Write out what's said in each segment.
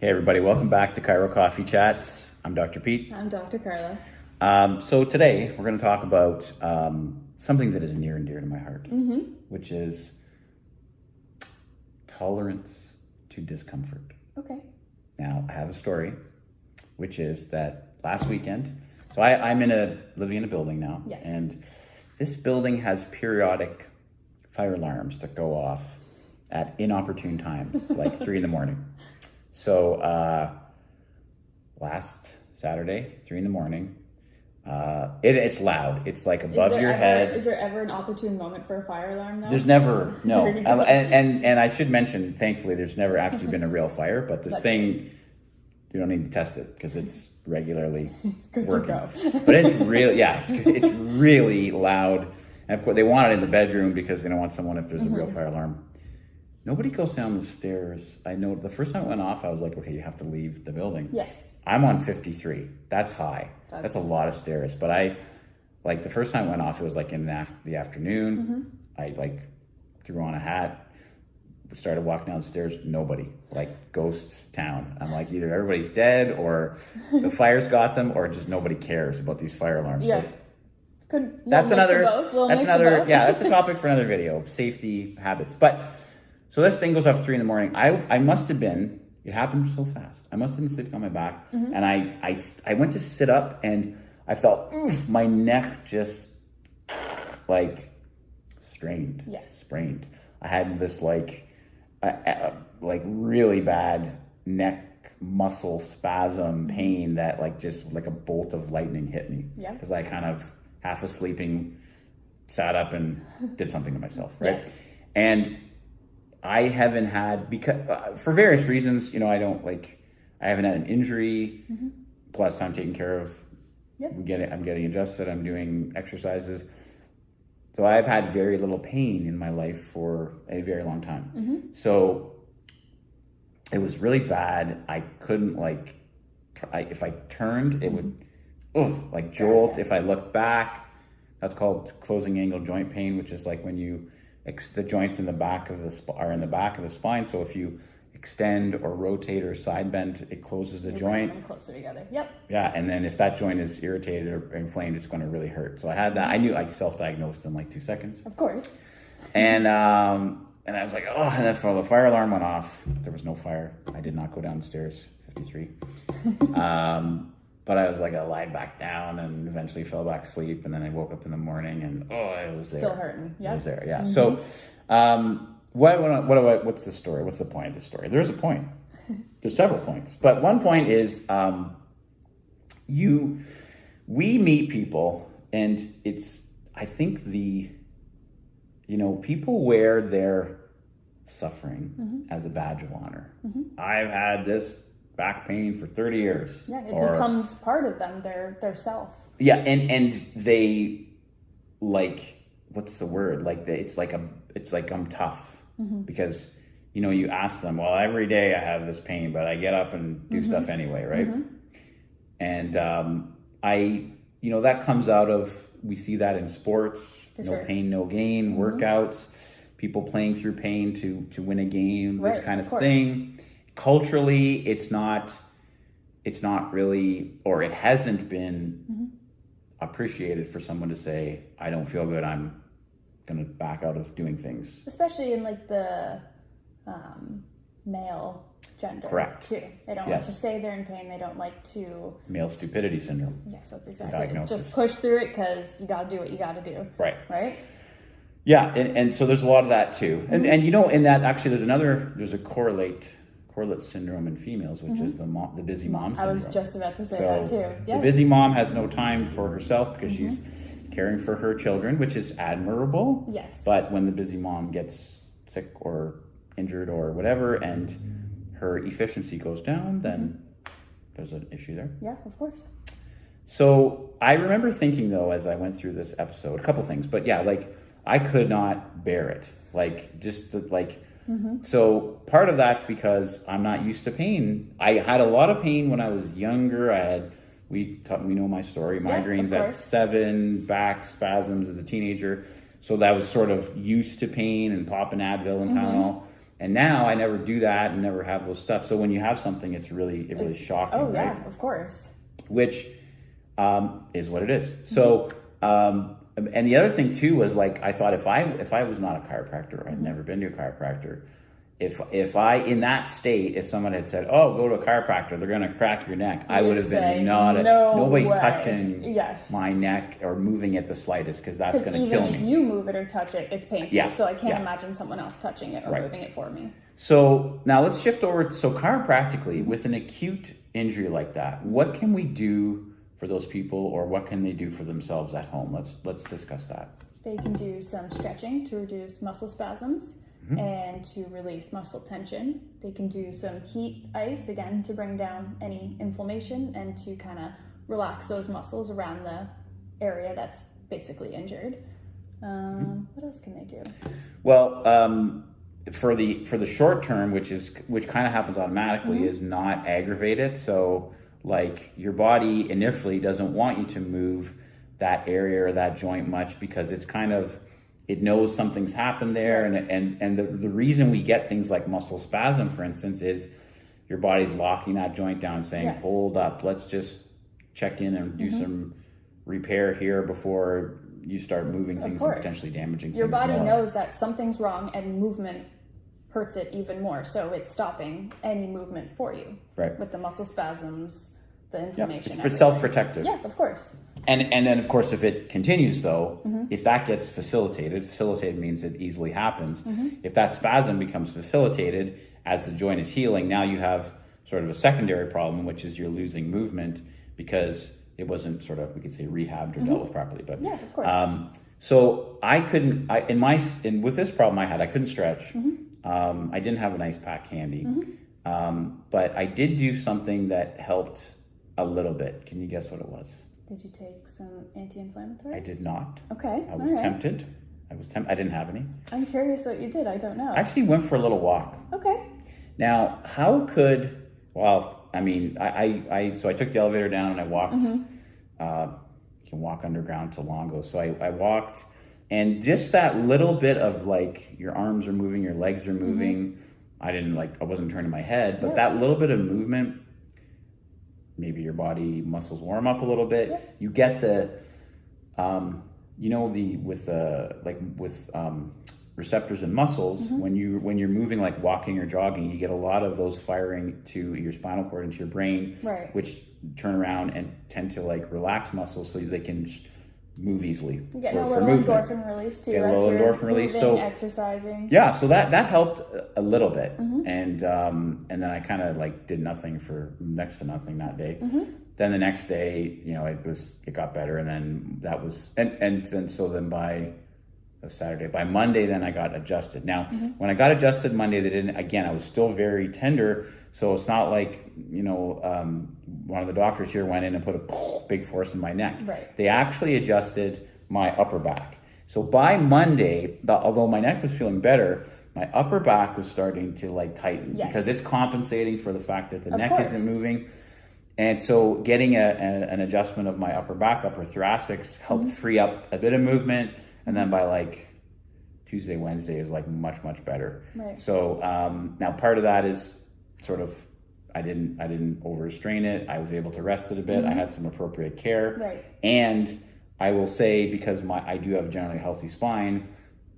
Hey everybody, welcome back to CHIRO Coffee Chats. I'm Dr. Pete. I'm Dr. Carla. So today we're going to talk about something that is near and dear to my heart, which is tolerance to discomfort. Okay. Now, I have a story, which is that last weekend, so I'm living in a building now, Yes. and this building has periodic fire alarms that go off at inopportune times, like 3 a.m. So last Saturday, 3 a.m, it's loud. It's like above your head. Is there ever an opportune moment for a fire alarm though? There's never, no. And I should mention, thankfully, there's never actually been a real fire, but this thing, you don't need to test it because it's regularly it's good working. To go. But it's really, it's really loud. And of course, they want it in the bedroom because they don't want someone if there's a real fire alarm. Nobody goes down the stairs. I know the first time it went off, I was like, okay, you have to leave the building. Yes. I'm on 53. That's high. That's a lot of stairs. But the first time it went off, it was like in the afternoon. I threw on a hat, started walking down the stairs. Nobody, like ghost town. I'm like, either everybody's dead or the fire's got them or just nobody cares about these fire alarms. Yeah. So that's a topic for another video, safety habits. But so this thing goes off 3 a.m. I must have been, it happened so fast. I must have been sleeping on my back. And I went to sit up and I felt my neck just strained. Yes. Sprained. I had this really bad neck muscle spasm pain that just like a bolt of lightning hit me. Yeah. Because I kind of half asleeping, sat up and did something to myself, right? Yes. And I haven't had, because for various reasons, I haven't had an injury. Plus I'm taking care of, I'm getting adjusted. I'm doing exercises. So I've had very little pain in my life for a very long time. So it was really bad. I couldn't if I turned, it would jolt. If I look back, that's called closing angle joint pain, which is like when the joints in the back of are in the back of the spine. So if you extend or rotate or side bend, it closes the joint. Them closer together. Yep. Yeah, and then if that joint is irritated or inflamed, it's going to really hurt. So I had that. I knew I self-diagnosed in 2 seconds. Of course. And I was like, oh, and then the fire alarm went off. There was no fire. I did not go downstairs, 53. But I was I lied back down and eventually fell back asleep. And then I woke up in the morning and it was there. Still hurting. Yeah. It was there. Yeah. So, what's the story? What's the point of the story? There's a point. There's several points, but one point is, we meet people and I think people wear their suffering as a badge of honor. I've had this back pain for 30 years. Yeah, it becomes part of them, their self. Yeah, and they what's the word? It's like I'm tough because you ask them, well, every day I have this pain, but I get up and do stuff anyway, right? And that comes out of, we see that in sports, pain, no gain, workouts, people playing through pain to win a game, this kind of thing. Culturally, it's not really, or it hasn't been appreciated for someone to say, I don't feel good, I'm going to back out of doing things. Especially in the male gender. Correct. Too. They don't like to say they're in pain. They don't like to... Male stupidity syndrome. Yes, that's exactly it. Just push through it because you got to do what you got to do. Right. Right? Yeah, and so there's a lot of that too. And in that, actually, there's a correlate syndrome in females, which is the busy mom syndrome. I was just about to say that too. Yeah. The busy mom has no time for herself because she's caring for her children, which is admirable. Yes. But when the busy mom gets sick or injured or whatever and her efficiency goes down, then there's an issue there. Yeah, of course. So I remember thinking though, as I went through this episode, a couple things, but yeah, I could not bear it. So part of that's because I'm not used to pain. I had a lot of pain when I was younger. We know my story, migraines at 7, back spasms as a teenager. So that was sort of used to pain and popping Advil and Tylenol. And now I never do that and never have those stuff. So when you have something, it's really shocking. Oh, right? yeah, of course. Which is what it is. So, and the other thing too was like, I thought if I was not a chiropractor, I'd never been to a chiropractor. If I, in that state, if someone had said, oh, go to a chiropractor, they're going to crack your neck, I would have been nobody's touching my neck or moving it the slightest, because that's going to kill me. Even if you move it or touch it, it's painful. Yeah. So I can't imagine someone else touching it or moving it for me. So now let's shift over. So chiropractically, with an acute injury like that, what can we do for those people, or what can they do for themselves at home? Let's discuss that. They can do some stretching to reduce muscle spasms and to release muscle tension. They can do some heat ice, again, to bring down any inflammation and to kind of relax those muscles around the area that's basically injured. What else can they do? Well, for the short term, which kind of happens automatically, is not aggravate it. So like your body initially doesn't want you to move that area or that joint much, because it's kind of, it knows something's happened there. And the reason we get things like muscle spasm, for instance, is your body's locking that joint down, saying, hold up, let's just check in and do some repair here before you start moving things and potentially damaging things. Your body more. knows that something's wrong, and movement hurts it even more. So it's stopping any movement for you. Right. With the muscle spasms, the inflammation. It's self-protective. Yeah, of course. And then, of course, if it continues, though, if that gets facilitated means it easily happens. If that spasm becomes facilitated as the joint is healing, now you have sort of a secondary problem, which is you're losing movement because it wasn't sort of, we could say, rehabbed or dealt with properly. But yeah, of course. So I couldn't, with this problem I had, I couldn't stretch. I didn't have an ice pack handy. But I did do something that helped a little bit. Can you guess what it was? Did you take some anti-inflammatories? I did not. Okay. I was tempted. I didn't have any. I'm curious what you did. I don't know. I actually went for a little walk. Okay. Now, so I took the elevator down and I walked. You can walk underground to Longo. So I walked, and just that little bit of like, your arms are moving, your legs are moving. I wasn't turning my head, but that little bit of movement, maybe your body muscles warm up a little bit. Yep. You get the, with receptors in muscles, when you're moving, like walking or jogging, you get a lot of those firing to your spinal cord, into your brain, which turn around and tend to like relax muscles so they can move easily. You get a little endorphin release too. Get a little endorphin release. So exercising. Yeah, so that helped a little bit, and then I kind of like did nothing for next to nothing that day. Then the next day, it got better, and then that was so then by Saturday, by Monday, then I got adjusted. Now, when I got adjusted Monday, I was still very tender. So it's not like, one of the doctors here went in and put a big force in my neck. Right. They actually adjusted my upper back. So by Monday, although my neck was feeling better, my upper back was starting to like tighten, because it's compensating for the fact that the neck isn't moving. And so getting an adjustment of my upper back, upper thoracics helped free up a bit of movement. And then by like Tuesday, Wednesday is like much, much better. Right. So now part of that is sort of, I didn't overstrain it. I was able to rest it a bit. I had some appropriate care. Right. And I will say, because I do have a generally healthy spine,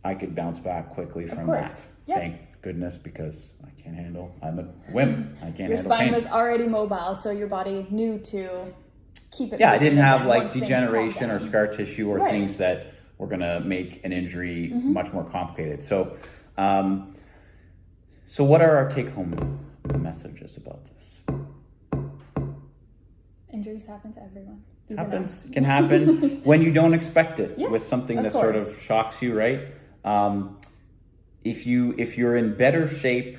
I could bounce back quickly from that. Yep. Thank goodness, because I'm a wimp. I can't handle pain. Your spine was already mobile, so your body knew to keep it. Yeah, I didn't have like degeneration or scar tissue or things that were going to make an injury much more complicated. So, so what are our take-home messages about this? Injuries happen to everyone. Can happen when you don't expect it, with something that sort of shocks you, right? If you're in better shape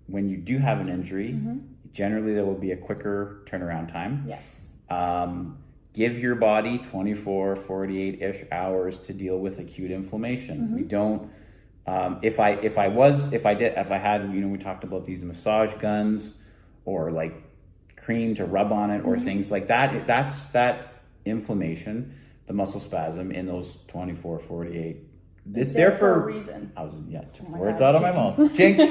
when you do have an injury, generally there will be a quicker turnaround time. Yes. Give your body 24, 48-ish hours to deal with acute inflammation. We don't, if I had, we talked about these massage guns or like cream to rub on it or things like that. That's that inflammation, the muscle spasm in those 24, 48 It's there for a reason. Took words out of my mouth. Jinx.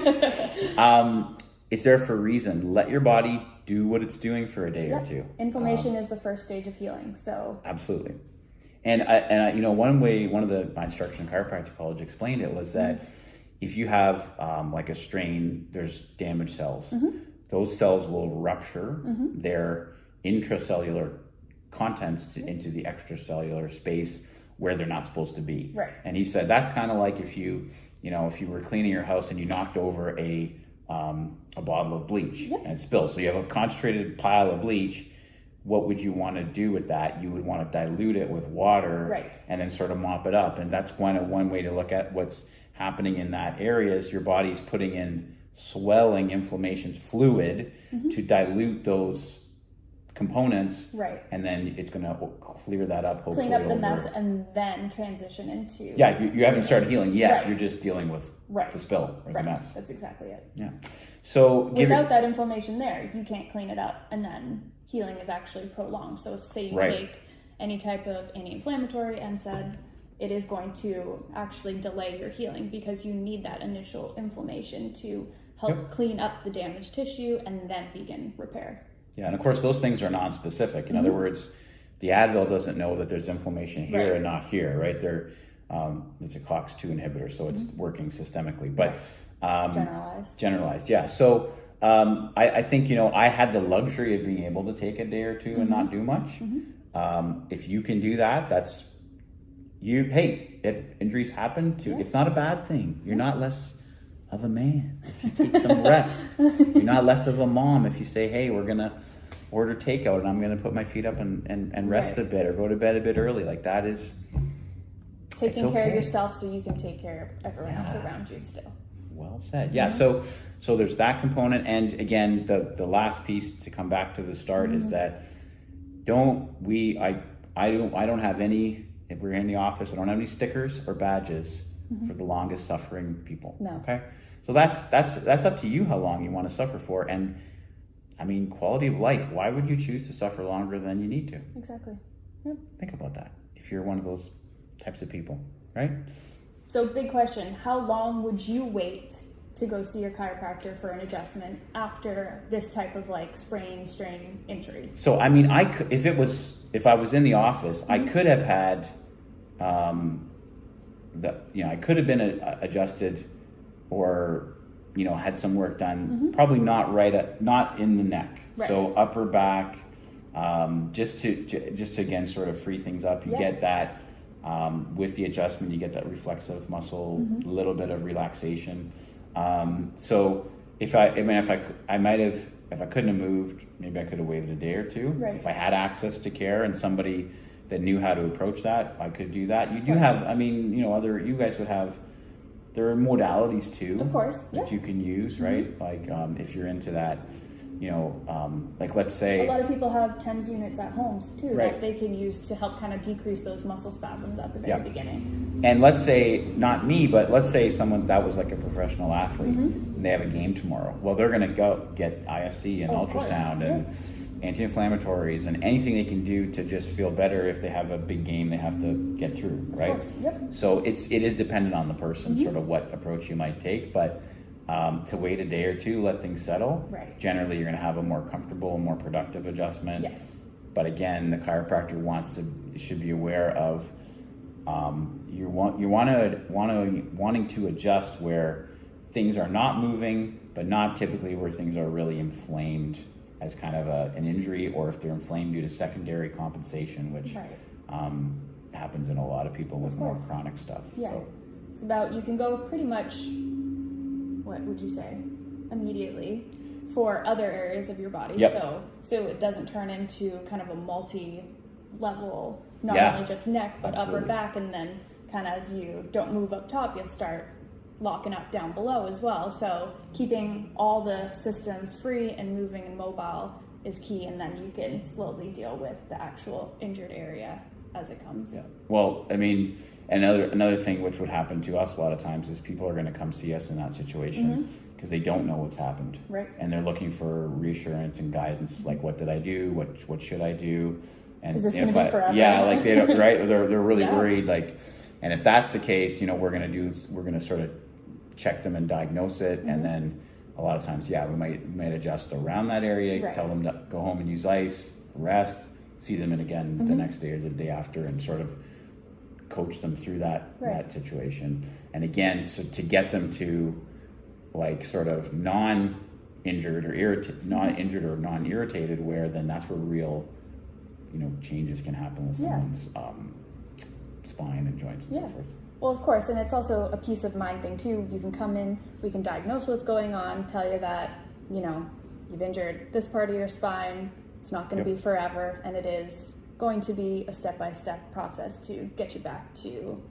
It's there for a reason. Let your body do what it's doing for a day or two. Inflammation is the first stage of healing. So absolutely. And I one of my instructor in chiropractic college explained it was that if you have like a strain, there's damaged cells. Those cells will rupture their intracellular contents into the extracellular space where they're not supposed to be. Right. And he said that's kind of like if you were cleaning your house and you knocked over a bottle of bleach and it spills. So you have a concentrated pile of bleach. What would you want to do with that? You would want to dilute it with water and then sort of mop it up. And that's one way to look at what's happening in that area is your body's putting in swelling, inflammation, fluid to dilute those components, and then it's going to clear that up, hopefully clean up the mess, and then transition into you haven't started healing yet. You're just dealing with the spill or the mess. That's exactly it. So without that inflammation there, you can't clean it up, and then healing is actually prolonged. So say you take any type of anti-inflammatory NSAID, it is going to actually delay your healing because you need that initial inflammation to help clean up the damaged tissue and then begin repair. Yeah, and of course those things are non-specific. In other words, the Advil doesn't know that there's inflammation here and not here, right? It's a COX-2 inhibitor, so it's working systemically, but generalized. Yeah. So I think I had the luxury of being able to take a day or two and not do much. If you can do that, that's you. Hey, if injuries happen to, it's not a bad thing. You're not less of a man if you take some rest. You're not less of a mom if you say, hey, we're gonna order takeout and I'm gonna put my feet up and rest a bit or go to bed a bit early. Like that is taking care of yourself so you can take care of everyone else around you still. Well said. Yeah. So there's that component, and again, the last piece to come back to the start is that I don't have any. If we're in the office, I don't have any stickers or badges for the longest suffering people. No. Okay. So that's up to you how long you want to suffer for, and I mean quality of life. Why would you choose to suffer longer than you need to? Exactly. Yep. Think about that. If you're one of those types of people, right? So big question, how long would you wait to go see your chiropractor for an adjustment after this type of like sprain, strain, injury? So, I mean, if I was in the office, I could have had, I could have been adjusted or, had some work done, probably not in the neck. Right. So upper back, just to again, sort of free things up. You get that. With the adjustment, you get that reflexive muscle, a little bit of relaxation. So if I couldn't have moved, maybe I could have waited a day or two. Right. If I had access to care and somebody that knew how to approach that, I could do that. You do have, you guys would have, there are modalities too. Of course. That you can use, right? Like if you're into that, like let's say a lot of people have TENS units at homes too that they can use to help kind of decrease those muscle spasms at the very beginning. And let's say not me, but let's say someone that was like a professional athlete and they have a game tomorrow. Well, they're going to go get IFC and ultrasound and anti-inflammatories and anything they can do to just feel better if they have a big game they have to get through, right? So it is dependent on the person, sort of what approach you might take, but to wait a day or two, let things settle. Right. Generally, you're going to have a more comfortable, more productive adjustment. Yes. But again, the chiropractor should be aware of wanting to adjust where things are not moving, but not typically where things are really inflamed as kind of an injury, or if they're inflamed due to secondary compensation, which happens in a lot of people with more chronic stuff. Yeah. So. It's about, you can go pretty much, what would you say, immediately for other areas of your body. So it doesn't turn into kind of a multi-level, not only just neck, but upper back, and then kind of as you don't move up top, you'll start locking up down below as well. So keeping all the systems free and moving and mobile is key, and then you can slowly deal with the actual injured area as it comes. Yeah. Well, I mean, another thing which would happen to us a lot of times is people are going to come see us in that situation because they don't know what's happened. Right. And they're looking for reassurance and guidance, like what did I do? What should I do? And is this going to be forever? Yeah, like they don't, right? They're really worried, like, And if that's the case, we're going to sort of check them and diagnose it. And then a lot of times, we might adjust around that area, tell them to go home and use ice, rest, see them again the next day or the day after, and sort of coach them through that situation. And again, so to get them to like sort of non-injured or non-irritated, where then that's where real, changes can happen with someone's spine and joints and so forth. Well, of course, and it's also a peace of mind thing too. You can come in, we can diagnose what's going on, tell you that, you've injured this part of your spine, it's not going to be forever, and it is going to be a step-by-step process to get you back to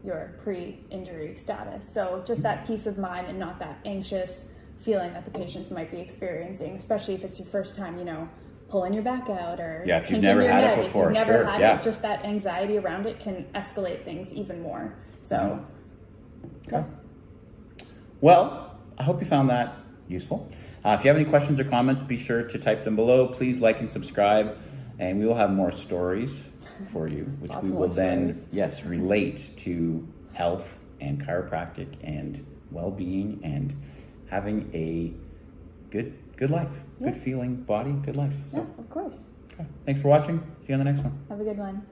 your pre-injury status. So just that peace of mind and not that anxious feeling that the patients might be experiencing, especially if it's your first time, pulling your back out or if you've never had it before, if you've never had it, just that anxiety around it can escalate things even more. So, Well, I hope you found that useful. If you have any questions or comments, be sure to type them below. Please like and subscribe, and we will have more stories for you, which we will then, relate to health and chiropractic and well-being and having a good life, good feeling body, good life. So, of course. Okay. Thanks for watching. See you on the next one. Have a good one.